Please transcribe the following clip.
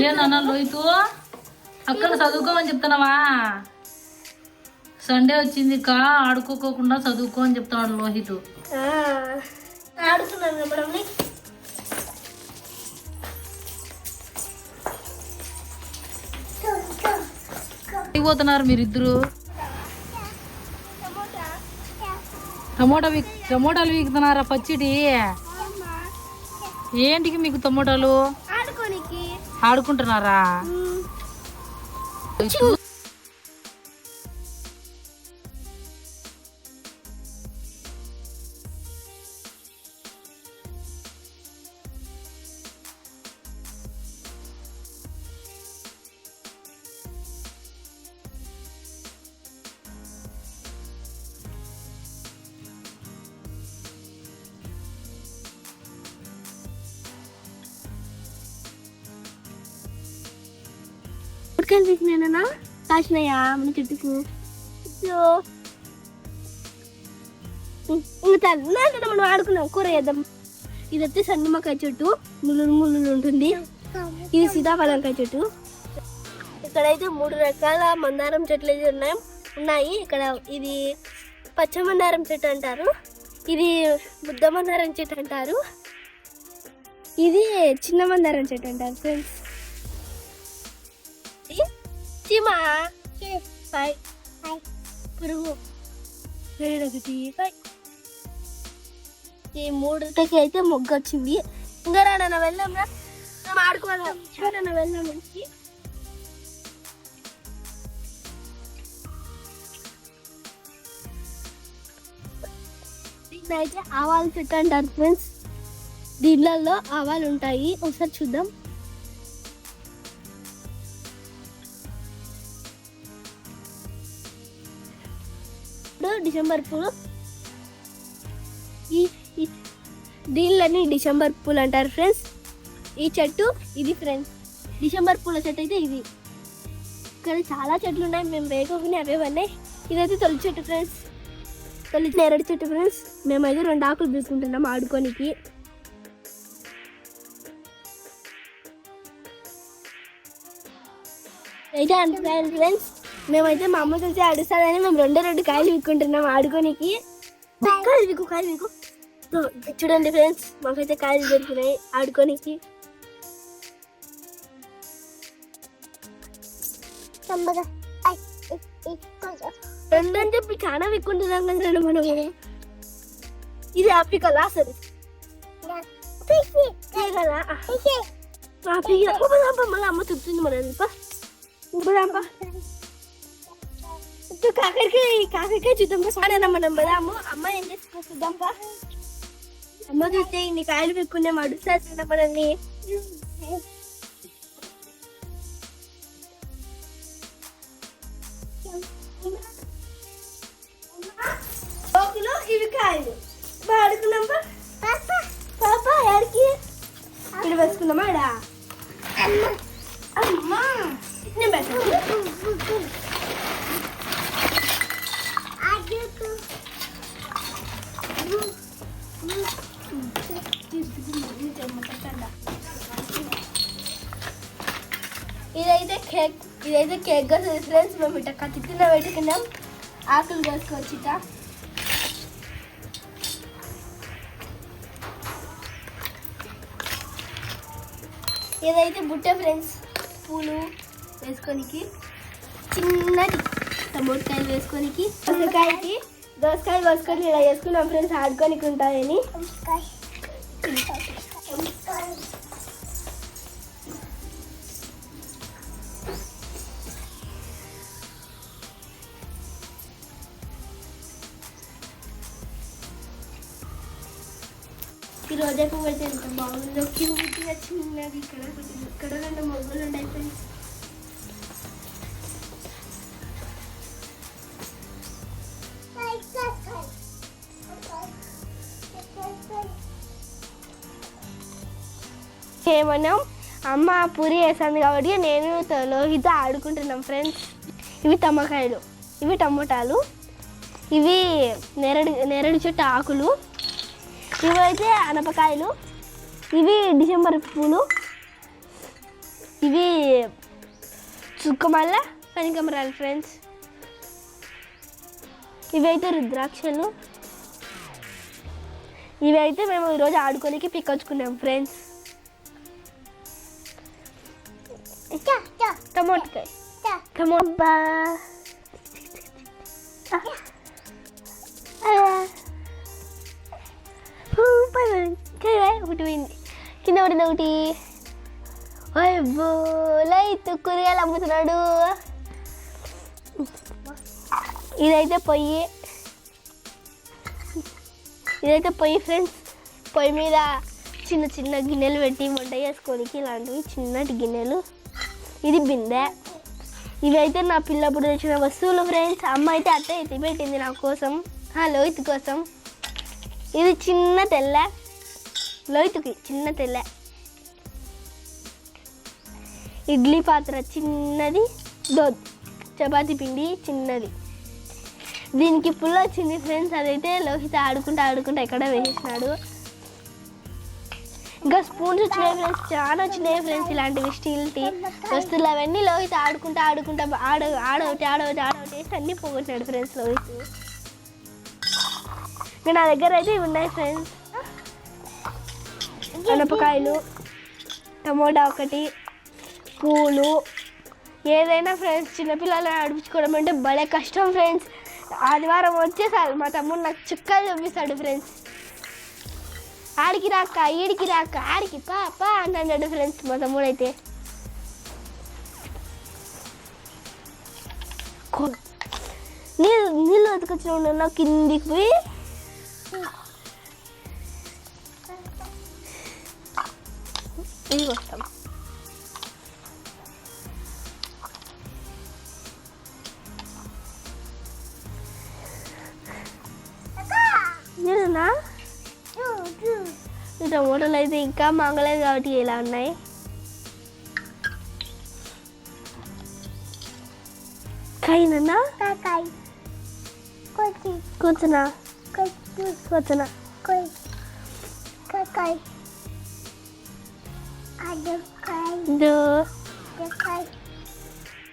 ఏనా లోహితు అక్కడ చదువుకోమని చెప్తున్నావా? సండే వచ్చింది కా ఆడుకోకుండా చదువుకో అని చెప్తున్నాడు లోహితు. ఆడుతున్నాను మేడం. పోతున్నారు మీరిద్దరు. టమోటాలు వీకుతున్నారా పచ్చిడి? ఏంటికి మీకు టమోటాలు? ఆడుకుంటున్నారా? నేనా కాసినాయా మన చెట్టుకు? మనం ఆడుకున్నాం కూర చేద్దాం. ఇది వచ్చి సన్నమకాయ చెట్టు, ముళ్ళు ఉంటుంది. ఇది సీతాఫలంకాయ చెట్టు. ఇక్కడైతే 3 రకాల మందారం చెట్లు అయితే ఉన్నాయి. ఇక్కడ ఇది పచ్చ మందారం చెట్టు అంటారు, ఇది బుద్ధ మందారం చెట్టు అంటారు, ఇది చిన్న మందారం చెట్టు అంటారు ఫ్రెండ్స్. చీమా పురుగు ఈ 3కి అయితే మొగ్గ వచ్చింది. ఇంకా రానా వెళ్దాం, మనం ఆడుకోవాలి. వెళ్దాం నుంచి దీన్నైతే ఆవాలు చెట్టు అంటారు ఫ్రెండ్స్. దీనిలలో ఆవాలు ఉంటాయి, ఒకసారి చూద్దాం. డిసెంబర్ పూలు, దీనిలోని డిసెంబర్ పూలు అంటారు ఫ్రెండ్స్. ఈ చెట్టు ఇది ఫ్రెండ్స్, డిసెంబర్ పూల చెట్టు అయితే ఇది. ఇక్కడ చాలా చెట్లు ఉన్నాయి, మేము వేగొని అవే ఉన్నాయి. ఇదైతే తొలి చెట్టు ఫ్రెండ్స్, తొలి నేరడి చెట్టు ఫ్రెండ్స్. మేమైతే 2 ఆకులు తీసుకుంటున్నాం ఆడుకోనికి. అయితే అంటున్నాను ఫ్రెండ్స్, మేమైతే మా అమ్మ చూసి ఆడుస్తాదని మేము 2 కాయలు విక్కుంటున్నాం ఆడుకోనికి. కాయలు మీకు చూడండి ఫ్రెండ్స్, మాకైతే కాయలు దొరికినాయి ఆడుకోనికి. రెండని చెప్పి చాలా విక్కుంటున్నాం కదా మనం. ఇది ఆపికలా సరే కదా, మళ్ళీ అమ్మ చెప్తుంది మన కాకరకాయ చూద్దాం. సాడేనా మనం బదాము. అమ్మ ఏం చేసుకో చూద్దాం. అమ్మ చూస్తే ఇన్ని కాయలు పెట్టుకునే అడుగుతారు మనల్ని. ఇవి కాయలు బాగా ఆడుకున్నాం. పాప ఎక్కడికి ఇక్కడ వేసుకున్నామా? ఆడా అమ్మా నేను పెట్టాను. ఇదైతే కేక్ గా ఫ్రెండ్స్. మేము ఇట్లా కత్తిలో పెట్టుకున్నాం, ఆకులు కోసుకోవచ్చు. ఇట్లా ఇదైతే బుట్ట ఫ్రెండ్స్, పూలు వేసుకోనికి. చిన్నది టమోటాకాయలు వేసుకోనికి, దోసకాయలు వేసుకొని ఇలా వేసుకున్నాం ఫ్రెండ్స్ ఆడుకోనికి ఉంటాయని. ఈ రోజా పువ్వు అయితే ఎంత బాగుందో, క్యూట్గా చిన్నది. ఇక్కడ 2 మొగ్గలు ఉన్నాయి ఫ్రెండ్స్. ఏమన్నా అమ్మ పూరి వేసాను కాబట్టి నేను లోహిత ఆడుకుంటున్నాం ఫ్రెండ్స్. ఇవి తమ్మకాయలు, ఇవి టమోటాలు, ఇవి నేరేడు చెట్టు ఆకులు, ఇవైతే అనపకాయలు, ఇవి డిసెంబర్ పూలు, ఇవి చుక్కమల్ల కనకాంబరాలు ఫ్రెండ్స్. ఇవైతే రుద్రాక్షలు. ఇవైతే మేము ఈరోజు ఆడుకోనికి పిక్కొచ్చుకున్నాం ఫ్రెండ్స్. టమోటాకాయ టమోటా ఒకటి పోయింది కింద పడింది ఒకటి. లైట్ కూరగాయలు అమ్ముతున్నాడు. ఇదైతే పొయ్యి ఫ్రెండ్స్. పొయ్యి మీద చిన్న చిన్న గిన్నెలు పెట్టి వంట చేసుకోనికి ఇలాంటివి చిన్నటి గిన్నెలు. ఇది బిందె. ఇవైతే నా పిల్లప్పుడు తెచ్చిన వస్తువులు ఫ్రెండ్స్. అమ్మ అయితే అట్టే ఎత్తి పెట్టింది నా కోసం, లోహిత్ కోసం. ఇది చిన్న తెల్ల, లోహిత్కి చిన్న తెల్ల. ఇడ్లీ పాత్ర చిన్నది, చపాతీ పిండి చిన్నది. దీనికి పుల్ల వచ్చింది ఫ్రెండ్స్. అదైతే లోహిత్ ఆడుకుంటా ఎక్కడ వేసేసినాడు. ఇంకా స్పూన్స్ వచ్చినాయి ఫ్రెండ్స్, చాలా వచ్చినాయి ఫ్రెండ్స్. ఇలాంటివి స్టీల్ టీ వస్తువులు అవన్నీ లోహిత్ ఆడుకుంటా ఆడొకటి అన్నీ పోగొట్టినాడు ఫ్రెండ్స్ లోహిత్. ఇంకా నా దగ్గర అయితే ఇవి ఉన్నాయి ఫ్రెండ్స్. మిరపకాయలు, టమోటా ఒకటి, పూలు. ఏదైనా ఫ్రెండ్స్ చిన్నపిల్లలని ఆడిపించుకోవడం అంటే భలే కష్టం ఫ్రెండ్స్. ఆదివారం వచ్చేసారి మా తమ్ముడు నాకు చుక్కలు చూపిస్తాడు ఫ్రెండ్స్. ఆడికి రాక ఈడికి రాక ఆడికి పా అంటాడు ఫ్రెండ్స్ మా తమ్ముడు అయితే. నీళ్ళు బతుకొచ్చిన నాకు కిందికి పోయి ఇది వస్తాం. నేనా ఈ టమోటాలు అయితే ఇంకా మాంగలేదు కాబట్టి ఇలా ఉన్నాయి. కాయనా కూర్చున్నా కూర్చున్నా